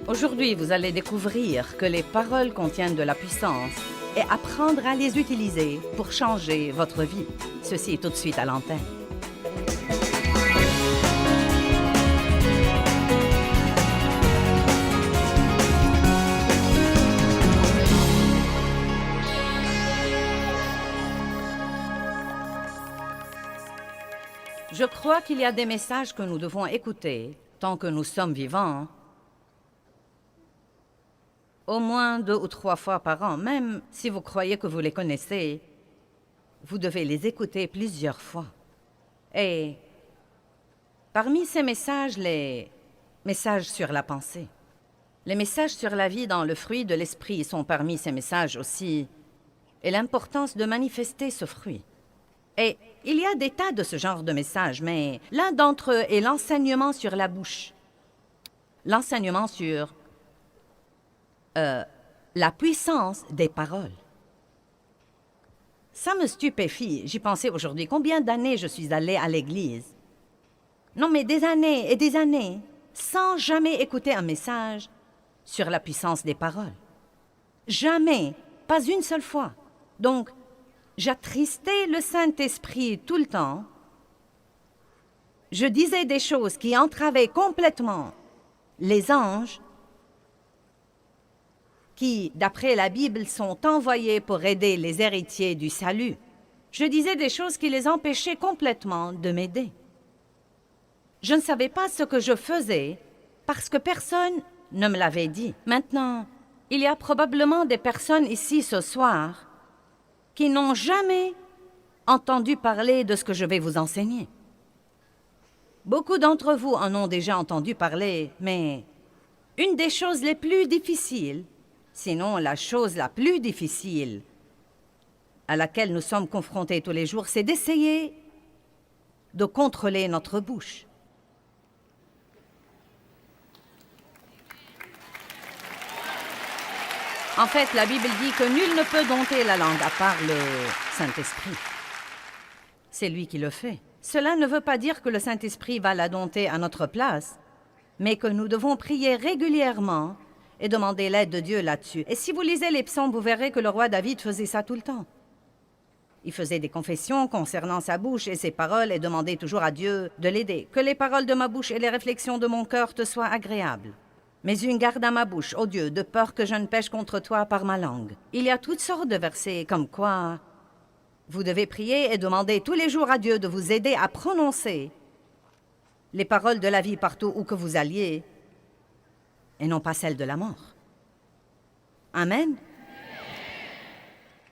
Aujourd'hui, vous allez découvrir que les paroles contiennent de la puissance et apprendre à les utiliser pour changer votre vie. Ceci est tout de suite à l'antenne. Je crois qu'il y a des messages que nous devons écouter tant que nous sommes vivants, au moins 2 ou 3 fois par an. Même si vous croyez que vous les connaissez, vous devez les écouter plusieurs fois. Et parmi ces messages, les messages sur la pensée, les messages sur la vie dans le fruit de l'esprit sont parmi ces messages aussi, et l'importance de manifester ce fruit. Et il y a des tas de ce genre de messages, mais l'un d'entre eux est l'enseignement sur la bouche. L'enseignement sur la puissance des paroles. Ça me stupéfie. J'y pensais aujourd'hui. Combien d'années je suis allée à l'église? Non, mais des années et des années, sans jamais écouter un message sur la puissance des paroles. Jamais, pas une seule fois. Donc, j'attristais le Saint-Esprit tout le temps. Je disais des choses qui entravaient complètement les anges qui, d'après la Bible, sont envoyés pour aider les héritiers du salut. Je disais des choses qui les empêchaient complètement de m'aider. Je ne savais pas ce que je faisais parce que personne ne me l'avait dit. Maintenant, il y a probablement des personnes ici ce soir qui n'ont jamais entendu parler de ce que je vais vous enseigner. Beaucoup d'entre vous en ont déjà entendu parler, mais une des choses les plus difficiles, sinon la chose la plus difficile à laquelle nous sommes confrontés tous les jours, c'est d'essayer de contrôler notre bouche. En fait, la Bible dit que nul ne peut dompter la langue à part le Saint-Esprit. C'est lui qui le fait. Cela ne veut pas dire que le Saint-Esprit va la dompter à notre place, mais que nous devons prier régulièrement et demander l'aide de Dieu là-dessus. Et si vous lisez les psaumes, vous verrez que le roi David faisait ça tout le temps. Il faisait des confessions concernant sa bouche et ses paroles et demandait toujours à Dieu de l'aider. Que les paroles de ma bouche et les réflexions de mon cœur te soient agréables. Mais une garde à ma bouche, ô Dieu, de peur que je ne pêche contre toi par ma langue. Il y a toutes sortes de versets comme quoi vous devez prier et demander tous les jours à Dieu de vous aider à prononcer les paroles de la vie partout où que vous alliez et non pas celles de la mort. Amen.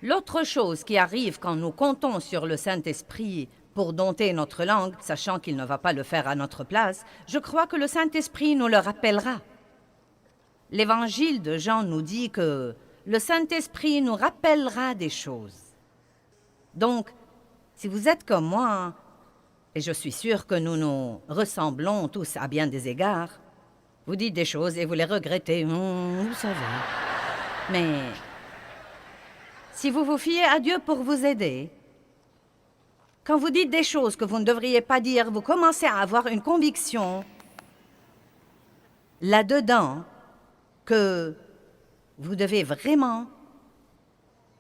L'autre chose qui arrive quand nous comptons sur le Saint-Esprit pour dompter notre langue, sachant qu'il ne va pas le faire à notre place, je crois que le Saint-Esprit nous le rappellera. L'Évangile de Jean nous dit que le Saint-Esprit nous rappellera des choses. Donc, si vous êtes comme moi, et je suis sûre que nous nous ressemblons tous à bien des égards, vous dites des choses et vous les regrettez, vous savez. Mais si vous vous fiez à Dieu pour vous aider, quand vous dites des choses que vous ne devriez pas dire, vous commencez à avoir une conviction là-dedans que vous devez vraiment,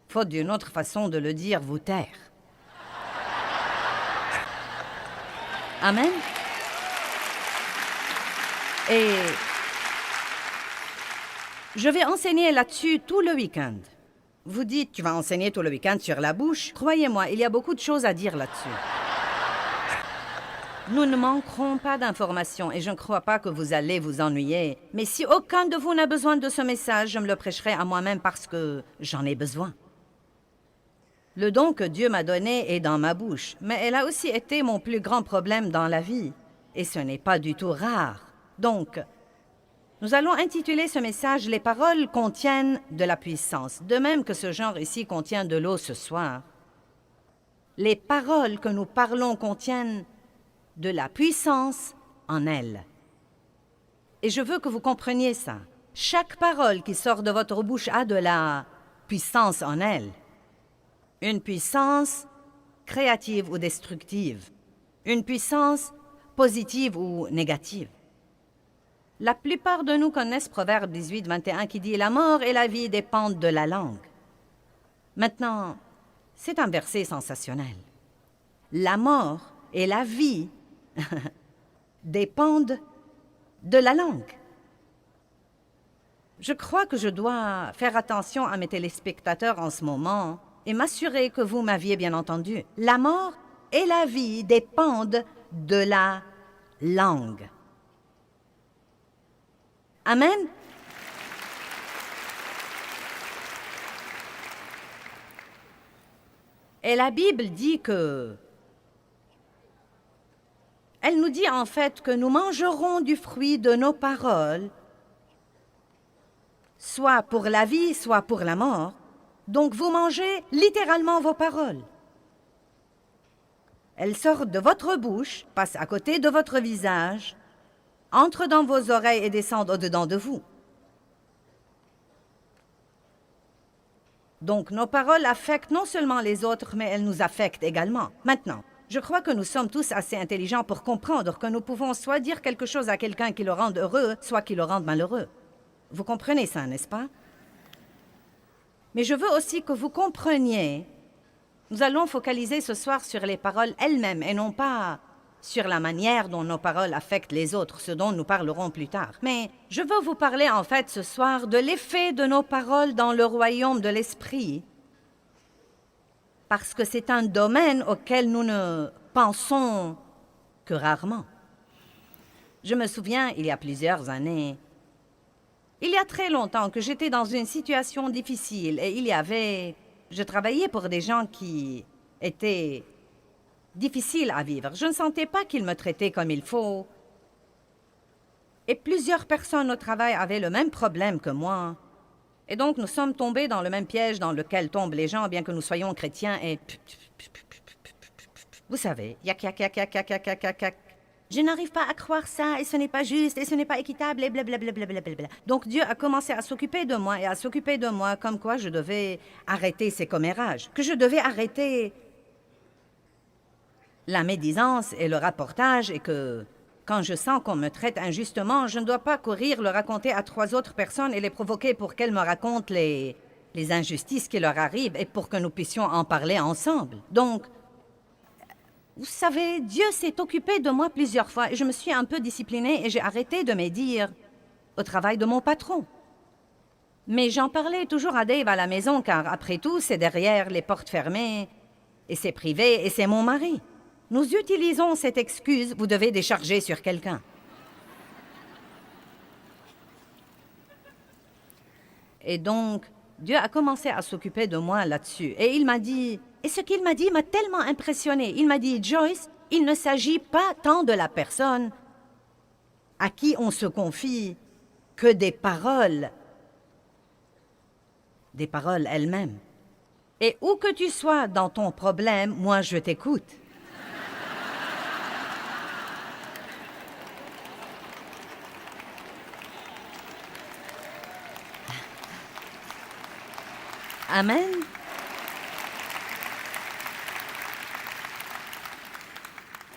faute d'une autre façon de le dire, vous taire. Amen. Et je vais enseigner là-dessus tout le week-end. Vous dites, tu vas enseigner tout le week-end sur la bouche. Croyez-moi, il y a beaucoup de choses à dire là-dessus. Nous ne manquerons pas d'informations et je ne crois pas que vous allez vous ennuyer. Mais si aucun de vous n'a besoin de ce message, je me le prêcherai à moi-même parce que j'en ai besoin. Le don que Dieu m'a donné est dans ma bouche, mais elle a aussi été mon plus grand problème dans la vie. Et ce n'est pas du tout rare. Donc, nous allons intituler ce message « Les paroles contiennent de la puissance », de même que ce genre ici contient de l'eau ce soir. Les paroles que nous parlons contiennent de la puissance en elles. Et je veux que vous compreniez ça. Chaque parole qui sort de votre bouche a de la puissance en elle. Une puissance créative ou destructive. Une puissance positive ou négative. La plupart de nous connaissent Proverbe 18, 21 qui dit « La mort et la vie dépendent de la langue ». Maintenant, c'est un verset sensationnel. La mort et la vie dépendent de la langue. Je crois que je dois faire attention à mes téléspectateurs en ce moment et m'assurer que vous m'aviez bien entendu. La mort et la vie dépendent de la langue. Amen. Et la Bible dit que... Elle nous dit en fait que nous mangerons du fruit de nos paroles, soit pour la vie, soit pour la mort. Donc vous mangez littéralement vos paroles. Elles sortent de votre bouche, passent à côté de votre visage, entrent dans vos oreilles et descendent au-dedans de vous. Donc nos paroles affectent non seulement les autres, mais elles nous affectent également. Maintenant, je crois que nous sommes tous assez intelligents pour comprendre que nous pouvons soit dire quelque chose à quelqu'un qui le rende heureux, soit qui le rende malheureux. Vous comprenez ça, n'est-ce pas? Mais je veux aussi que vous compreniez, nous allons focaliser ce soir sur les paroles elles-mêmes et non pas sur la manière dont nos paroles affectent les autres, ce dont nous parlerons plus tard. Mais je veux vous parler en fait ce soir de l'effet de nos paroles dans le royaume de l'esprit, parce que c'est un domaine auquel nous ne pensons que rarement. Je me souviens, il y a plusieurs années, il y a très longtemps que j'étais dans une situation difficile et je travaillais pour des gens qui étaient difficiles à vivre. Je ne sentais pas qu'ils me traitaient comme il faut. Et plusieurs personnes au travail avaient le même problème que moi. Et donc nous sommes tombés dans le même piège dans lequel tombent les gens, bien que nous soyons chrétiens et... Vous savez, yak, yak, yak, yak, yak, yak, yak, yak, yak. Je n'arrive pas à croire ça, et ce n'est pas juste, et ce n'est pas équitable, et blablabla. Donc Dieu a commencé à s'occuper de moi, et à s'occuper de moi, comme quoi je devais arrêter ces commérages, que je devais arrêter la médisance et le rapportage, et que quand je sens qu'on me traite injustement, je ne dois pas courir le raconter à 3 autres personnes et les provoquer pour qu'elles me racontent les injustices qui leur arrivent, et pour que nous puissions en parler ensemble. Donc, vous savez, Dieu s'est occupé de moi plusieurs fois et je me suis un peu disciplinée et j'ai arrêté de médire au travail de mon patron. Mais j'en parlais toujours à Dave à la maison car, après tout, c'est derrière les portes fermées et c'est privé et c'est mon mari. Nous utilisons cette excuse, vous devez décharger sur quelqu'un. Et donc, Dieu a commencé à s'occuper de moi là-dessus et il m'a dit... Et ce qu'il m'a dit m'a tellement impressionné. Il m'a dit, Joyce, il ne s'agit pas tant de la personne à qui on se confie que des paroles elles-mêmes. Et où que tu sois dans ton problème, moi je t'écoute. Amen.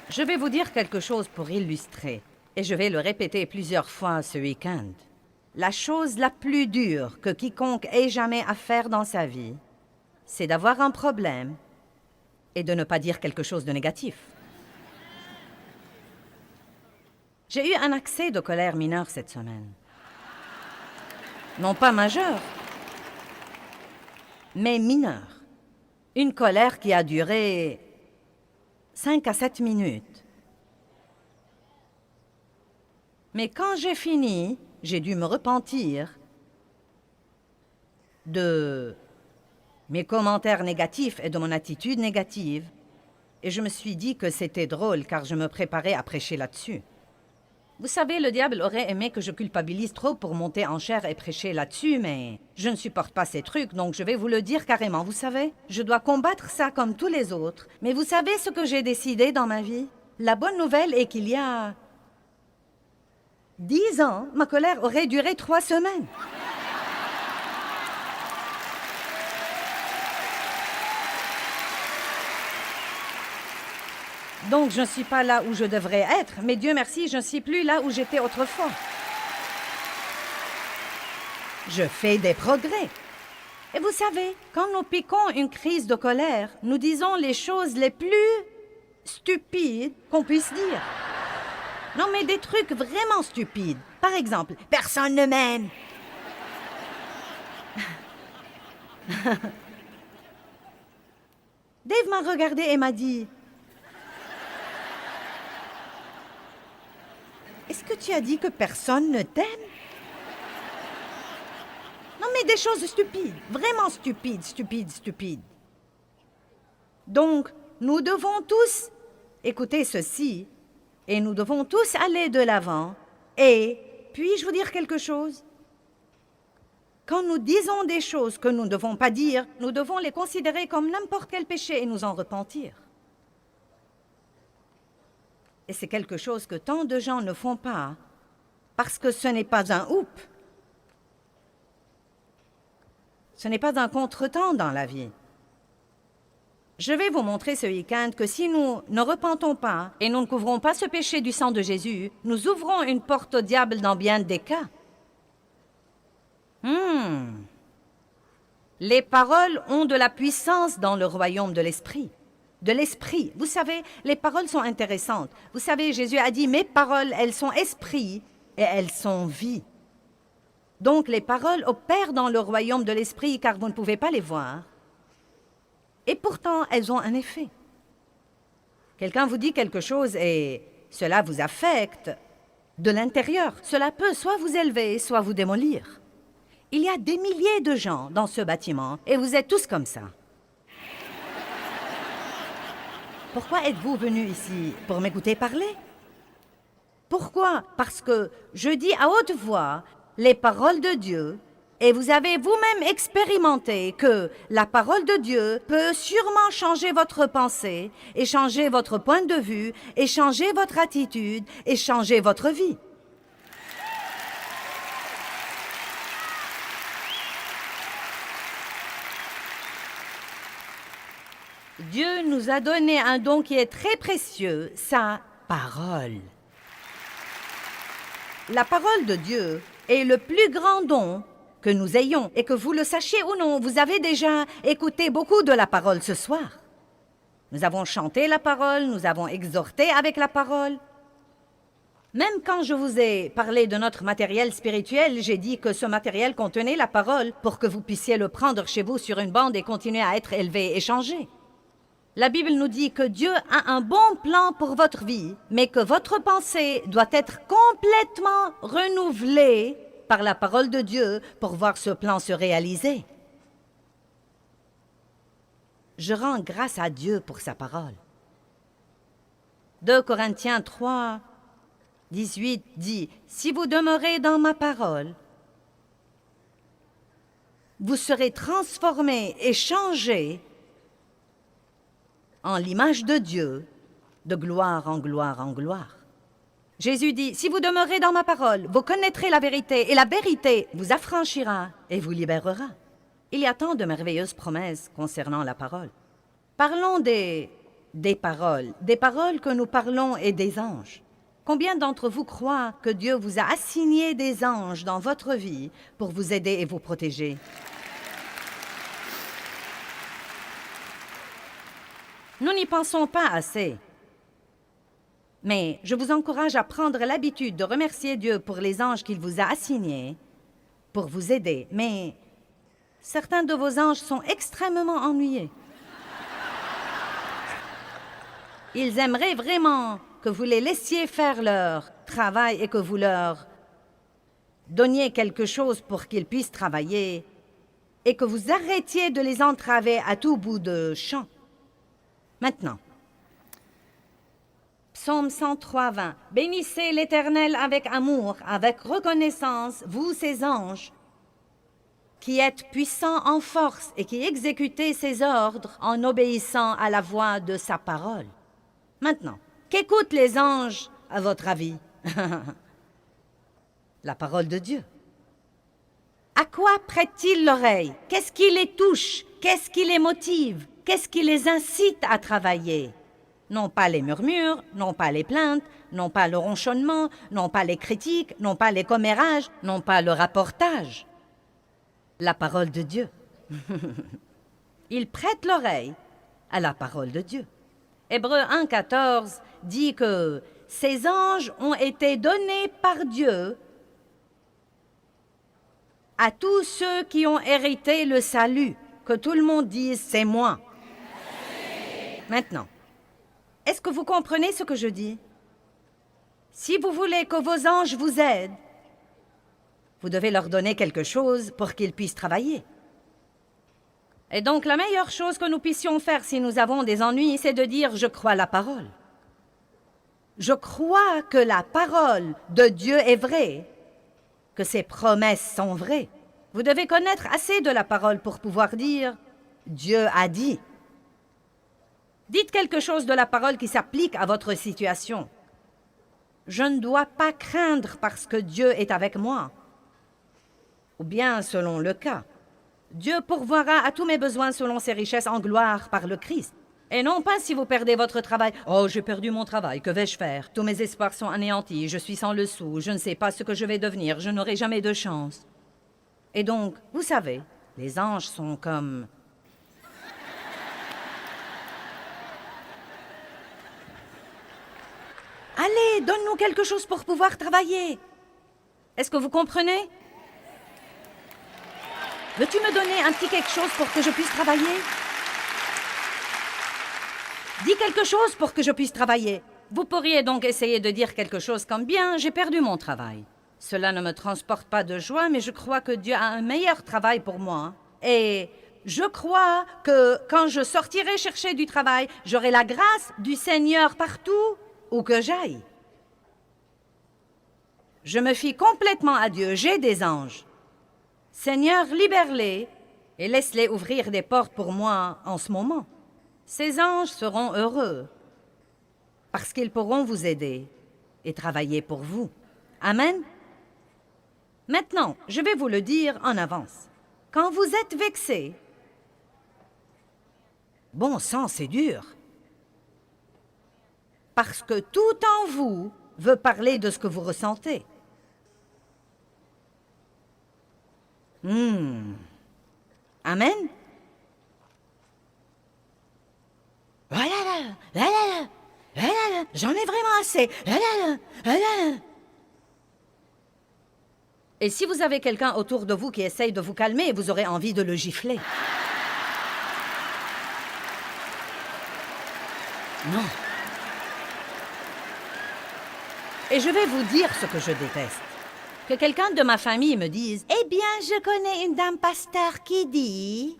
Je vais vous dire quelque chose pour illustrer, et je vais le répéter plusieurs fois ce week-end. La chose la plus dure que quiconque ait jamais à faire dans sa vie, c'est d'avoir un problème et de ne pas dire quelque chose de négatif. J'ai eu un accès de colère mineure cette semaine. Non pas majeur, mais mineur. Une colère qui a duré 5 à 7 minutes. Mais quand j'ai fini, j'ai dû me repentir de mes commentaires négatifs et de mon attitude négative. Et je me suis dit que c'était drôle car je me préparais à prêcher là-dessus. Vous savez, le diable aurait aimé que je culpabilise trop pour monter en chair et prêcher là-dessus, mais je ne supporte pas ces trucs, donc je vais vous le dire carrément, vous savez. Je dois combattre ça comme tous les autres. Mais vous savez ce que j'ai décidé dans ma vie? La bonne nouvelle est qu'il y a 10 ans, ma colère aurait duré 3 semaines. Donc, je ne suis pas là où je devrais être, mais Dieu merci, je ne suis plus là où j'étais autrefois. Je fais des progrès. Et vous savez, quand nous piquons une crise de colère, nous disons les choses les plus stupides qu'on puisse dire. Non, mais des trucs vraiment stupides. Par exemple, « Personne ne m'aime ». Dave m'a regardé et m'a dit « Est-ce que tu as dit que personne ne t'aime ?» Non, mais des choses stupides, vraiment stupides, stupides, stupides. Donc, nous devons tous écouter ceci et nous devons tous aller de l'avant. Et puis-je vous dire quelque chose? Quand nous disons des choses que nous ne devons pas dire, nous devons les considérer comme n'importe quel péché et nous en repentir. Et c'est quelque chose que tant de gens ne font pas, parce que ce n'est pas un oup. Ce n'est pas un contretemps dans la vie. Je vais vous montrer ce week-end que si nous ne repentons pas et nous ne couvrons pas ce péché du sang de Jésus, nous ouvrons une porte au diable dans bien des cas. Les paroles ont de la puissance dans le royaume de l'esprit. De l'esprit. Vous savez, les paroles sont intéressantes. Vous savez, Jésus a dit, mes paroles, elles sont esprit et elles sont vie. Donc, les paroles opèrent dans le royaume de l'esprit car vous ne pouvez pas les voir. Et pourtant, elles ont un effet. Quelqu'un vous dit quelque chose et cela vous affecte de l'intérieur. Cela peut soit vous élever, soit vous démolir. Il y a des milliers de gens dans ce bâtiment et vous êtes tous comme ça. Pourquoi êtes-vous venus ici? Pour m'écouter parler? Pourquoi? Parce que je dis à haute voix les paroles de Dieu et vous avez vous-même expérimenté que la parole de Dieu peut sûrement changer votre pensée et changer votre point de vue et changer votre attitude et changer votre vie. Dieu nous a donné un don qui est très précieux, sa parole. La parole de Dieu est le plus grand don que nous ayons. Et que vous le sachiez ou non, vous avez déjà écouté beaucoup de la parole ce soir. Nous avons chanté la parole, nous avons exhorté avec la parole. Même quand je vous ai parlé de notre matériel spirituel, j'ai dit que ce matériel contenait la parole pour que vous puissiez le prendre chez vous sur une bande et continuer à être élevé et changé. La Bible nous dit que Dieu a un bon plan pour votre vie, mais que votre pensée doit être complètement renouvelée par la parole de Dieu pour voir ce plan se réaliser. Je rends grâce à Dieu pour sa parole. 2 Corinthiens 3, 18 dit « Si vous demeurez dans ma parole, vous serez transformés et changés en l'image de Dieu, de gloire en gloire en gloire. » Jésus dit, « Si vous demeurez dans ma parole, vous connaîtrez la vérité, et la vérité vous affranchira et vous libérera. » Il y a tant de merveilleuses promesses concernant la parole. Parlons des paroles que nous parlons et des anges. Combien d'entre vous croient que Dieu vous a assigné des anges dans votre vie pour vous aider et vous protéger? Nous n'y pensons pas assez. Mais je vous encourage à prendre l'habitude de remercier Dieu pour les anges qu'il vous a assignés pour vous aider. Mais certains de vos anges sont extrêmement ennuyés. Ils aimeraient vraiment que vous les laissiez faire leur travail et que vous leur donniez quelque chose pour qu'ils puissent travailler et que vous arrêtiez de les entraver à tout bout de champ. Maintenant, Psaume 103, 20. « Bénissez l'Éternel avec amour, avec reconnaissance, vous ses anges, qui êtes puissants en force et qui exécutez ses ordres en obéissant à la voix de sa parole. » Maintenant, qu'écoutent les anges, à votre avis? La parole de Dieu. À quoi prêtent-ils l'oreille? Qu'est-ce qui les touche? Qu'est-ce qui les motive? Qu'est-ce qui les incite à travailler? Non pas les murmures, non pas les plaintes, non pas le ronchonnement, non pas les critiques, non pas les commérages, non pas le rapportage. la parole de Dieu. Ils prêtent l'oreille à la parole de Dieu. Hébreux 1,14 dit que ces anges ont été donnés par Dieu à tous ceux qui ont hérité le salut. Que tout le monde dise « c'est moi ». Maintenant, est-ce que vous comprenez ce que je dis? Si vous voulez que vos anges vous aident, vous devez leur donner quelque chose pour qu'ils puissent travailler. Et donc, la meilleure chose que nous puissions faire si nous avons des ennuis, c'est de dire « je crois la parole ». Je crois que la parole de Dieu est vraie, que ses promesses sont vraies. Vous devez connaître assez de la parole pour pouvoir dire « Dieu a dit ». Dites quelque chose de la parole qui s'applique à votre situation. Je ne dois pas craindre parce que Dieu est avec moi. Ou bien, selon le cas, Dieu pourvoira à tous mes besoins selon ses richesses en gloire par le Christ. Et non pas si vous perdez votre travail. « Oh, j'ai perdu mon travail, que vais-je faire? Tous mes espoirs sont anéantis, je suis sans le sou, je ne sais pas ce que je vais devenir, je n'aurai jamais de chance. » Et donc, vous savez, les anges sont comme... Allez, donne-nous quelque chose pour pouvoir travailler. Est-ce que vous comprenez? Veux-tu me donner un petit quelque chose pour que je puisse travailler? Dis quelque chose pour que je puisse travailler. Vous pourriez donc essayer de dire quelque chose comme « Bien, j'ai perdu mon travail. Cela ne me transporte pas de joie, mais je crois que Dieu a un meilleur travail pour moi. Et je crois que quand je sortirai chercher du travail, j'aurai la grâce du Seigneur partout où que j'aille. Je me fie complètement à Dieu, j'ai des anges. Seigneur, libère-les et laisse-les ouvrir des portes pour moi en ce moment. Ces anges seront heureux parce qu'ils pourront vous aider et travailler pour vous. Amen. Maintenant, je vais vous le dire en avance. Quand vous êtes vexé, bon sang, c'est dur. Parce que tout en vous veut parler de ce que vous ressentez. Amen. J'en ai vraiment assez. Et si vous avez quelqu'un autour de vous qui essaye de vous calmer, vous aurez envie de le gifler. Non. Et je vais vous dire ce que je déteste. Que quelqu'un de ma famille me dise « Eh bien, je connais une dame pasteur qui dit... »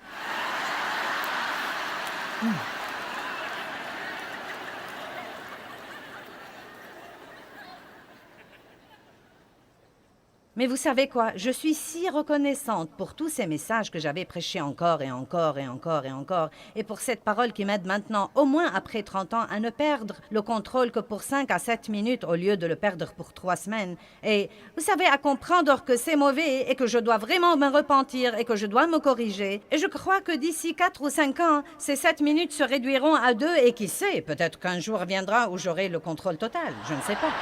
Mais vous savez quoi? Je suis si reconnaissante pour tous ces messages que j'avais prêchés encore et encore et encore et encore, et pour cette parole qui m'aide maintenant, au moins après 30 ans, à ne perdre le contrôle que pour 5 à 7 minutes au lieu de le perdre pour 3 semaines. Et vous savez, à comprendre que c'est mauvais et que je dois vraiment me repentir et que je dois me corriger. Et je crois que d'ici 4 ou 5 ans, ces 7 minutes se réduiront à 2 et qui sait, peut-être qu'un jour viendra où j'aurai le contrôle total. Je ne sais pas.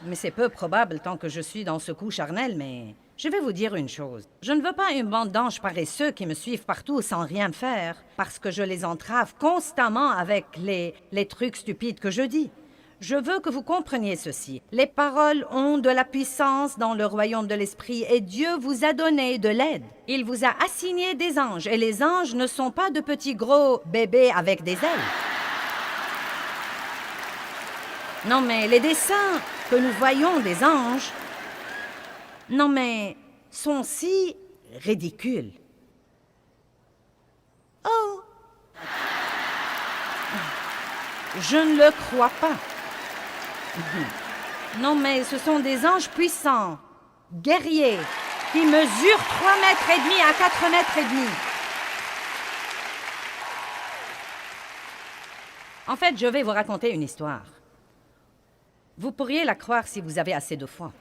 Mais c'est peu probable tant que je suis dans ce coup charnel, mais je vais vous dire une chose. Je ne veux pas une bande d'anges paresseux qui me suivent partout sans rien faire, parce que je les entrave constamment avec les trucs stupides que je dis. Je veux que vous compreniez ceci. Les paroles ont de la puissance dans le royaume de l'esprit et Dieu vous a donné de l'aide. Il vous a assigné des anges et les anges ne sont pas de petits gros bébés avec des ailes. Non, mais les dessins que nous voyons des anges, non, mais sont si ridicules. Oh! Je ne le crois pas. Non, mais ce sont des anges puissants, guerriers, qui mesurent 3 mètres et demi à 4 mètres et demi. En fait, je vais vous raconter une histoire. Vous pourriez la croire si vous avez assez de foi.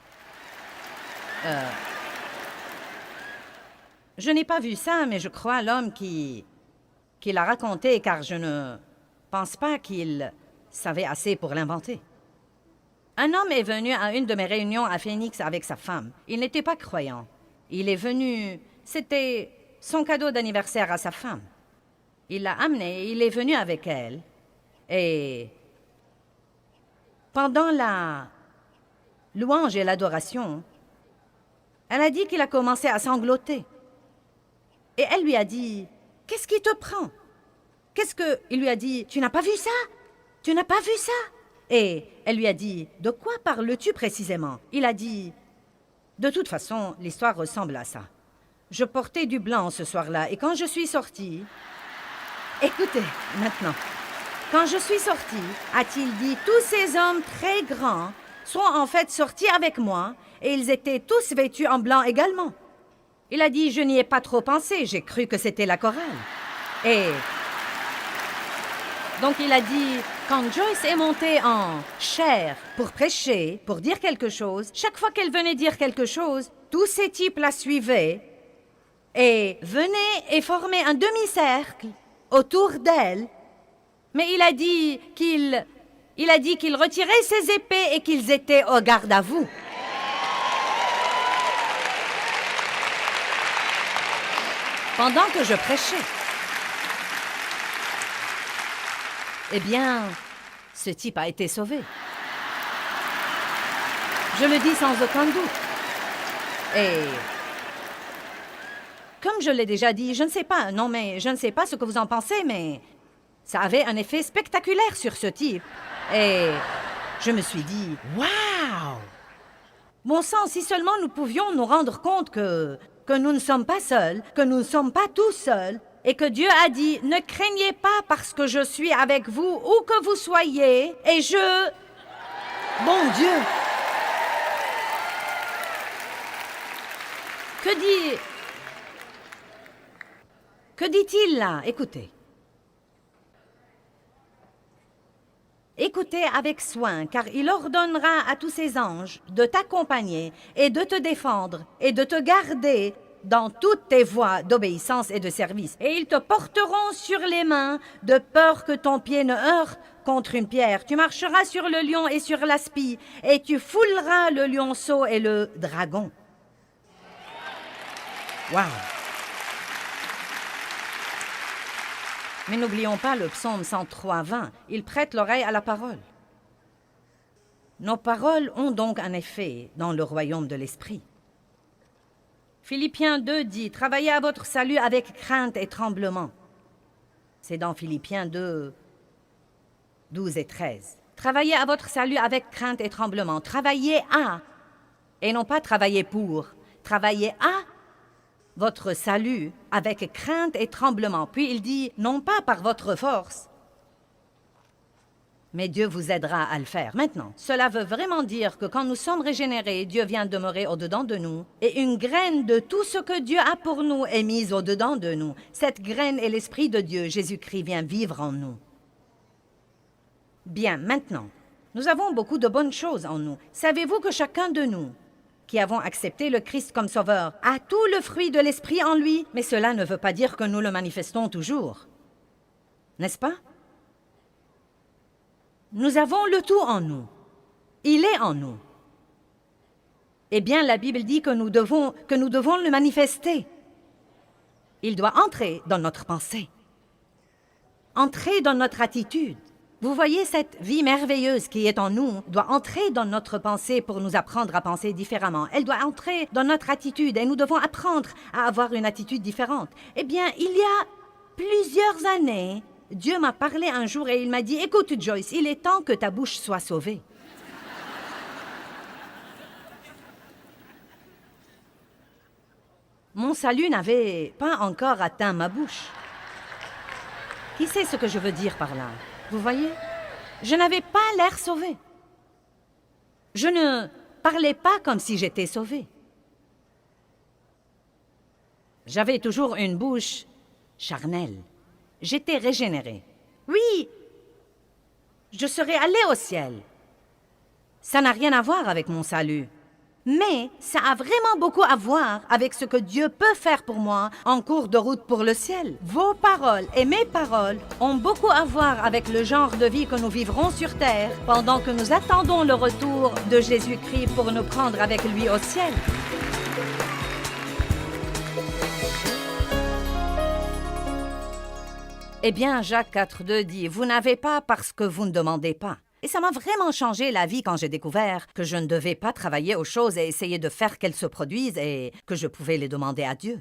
Je n'ai pas vu ça, mais je crois l'homme qui l'a raconté, car je ne pense pas qu'il savait assez pour l'inventer. Un homme est venu à une de mes réunions à Phoenix avec sa femme. Il n'était pas croyant. Il est venu, c'était son cadeau d'anniversaire à sa femme. Il l'a amené, il est venu avec elle. Et pendant la louange et l'adoration, elle a dit qu'il a commencé à sangloter. Et elle lui a dit, « Qu'est-ce qui te prend? » Il lui a dit, « Tu n'as pas vu ça? Tu n'as pas vu ça? » Et elle lui a dit, « De quoi parles-tu précisément? » Il a dit, « De toute façon, l'histoire ressemble à ça. Je portais du blanc ce soir-là, et quand je suis sortie... » Écoutez, maintenant. Quand je suis sortie, a-t-il dit, tous ces hommes très grands sont en fait sortis avec moi, et ils étaient tous vêtus en blanc également. Il a dit, je n'y ai pas trop pensé, j'ai cru que c'était la chorale. Et donc il a dit, quand Joyce est montée en chair pour prêcher, pour dire quelque chose, chaque fois qu'elle venait dire quelque chose, tous ces types la suivaient et venaient et formaient un demi-cercle autour d'elle. Mais il a dit qu'il retirait ses épées et qu'ils étaient au garde à vous. Pendant que je prêchais. Eh bien, ce type a été sauvé. Je le dis sans aucun doute. Et comme je l'ai déjà dit, je ne sais pas ce que vous en pensez, mais ça avait un effet spectaculaire sur ce type. Et je me suis dit, waouh! Bon sang, si seulement nous pouvions nous rendre compte que nous ne sommes pas seuls, que nous ne sommes pas tous seuls, et que Dieu a dit, ne craignez pas parce que je suis avec vous, où que vous soyez, et je... Bon Dieu! Que dit-il là? Écoutez. Écoutez avec soin, car il ordonnera à tous ses anges de t'accompagner et de te défendre et de te garder dans toutes tes voies d'obéissance et de service. Et ils te porteront sur les mains, de peur que ton pied ne heurte contre une pierre. Tu marcheras sur le lion et sur l'aspi, et tu fouleras le lionceau et le dragon. Wow! Mais n'oublions pas le psaume 103:20. Il prête l'oreille à la parole. Nos paroles ont donc un effet dans le royaume de l'esprit. Philippiens 2 dit, « Travaillez à votre salut avec crainte et tremblement. » C'est dans Philippiens 2, 12 et 13. Travaillez à votre salut avec crainte et tremblement. Travaillez à, et non pas travailler pour. Travaillez à votre salut avec crainte et tremblement. Puis il dit, non pas par votre force, mais Dieu vous aidera à le faire. Maintenant, cela veut vraiment dire que quand nous sommes régénérés, Dieu vient demeurer au-dedans de nous, et une graine de tout ce que Dieu a pour nous est mise au-dedans de nous. Cette graine est l'Esprit de Dieu. Jésus-Christ vient vivre en nous. Bien, maintenant, nous avons beaucoup de bonnes choses en nous. Savez-vous que chacun de nous, qui avons accepté le Christ comme sauveur, a tout le fruit de l'Esprit en lui, mais cela ne veut pas dire que nous le manifestons toujours. N'est-ce pas? Nous avons le tout en nous. Il est en nous. Eh bien, la Bible dit que nous devons le manifester. Il doit entrer dans notre pensée, entrer dans notre attitude. Vous voyez, cette vie merveilleuse qui est en nous doit entrer dans notre pensée pour nous apprendre à penser différemment. Elle doit entrer dans notre attitude et nous devons apprendre à avoir une attitude différente. Eh bien, il y a plusieurs années, Dieu m'a parlé un jour et il m'a dit, « Écoute, Joyce, il est temps que ta bouche soit sauvée. » Mon salut n'avait pas encore atteint ma bouche. Qui sait ce que je veux dire par là? Vous voyez? Je n'avais pas l'air sauvé. Je ne parlais pas comme si j'étais sauvé. J'avais toujours une bouche charnelle. J'étais régénéré. Oui, je serais allé au ciel. Ça n'a rien à voir avec mon salut. Mais ça a vraiment beaucoup à voir avec ce que Dieu peut faire pour moi en cours de route pour le ciel. Vos paroles et mes paroles ont beaucoup à voir avec le genre de vie que nous vivrons sur terre pendant que nous attendons le retour de Jésus-Christ pour nous prendre avec lui au ciel. Eh bien, Jacques 4,2 dit « Vous n'avez pas parce que vous ne demandez pas ». Et ça m'a vraiment changé la vie quand j'ai découvert que je ne devais pas travailler aux choses et essayer de faire qu'elles se produisent et que je pouvais les demander à Dieu.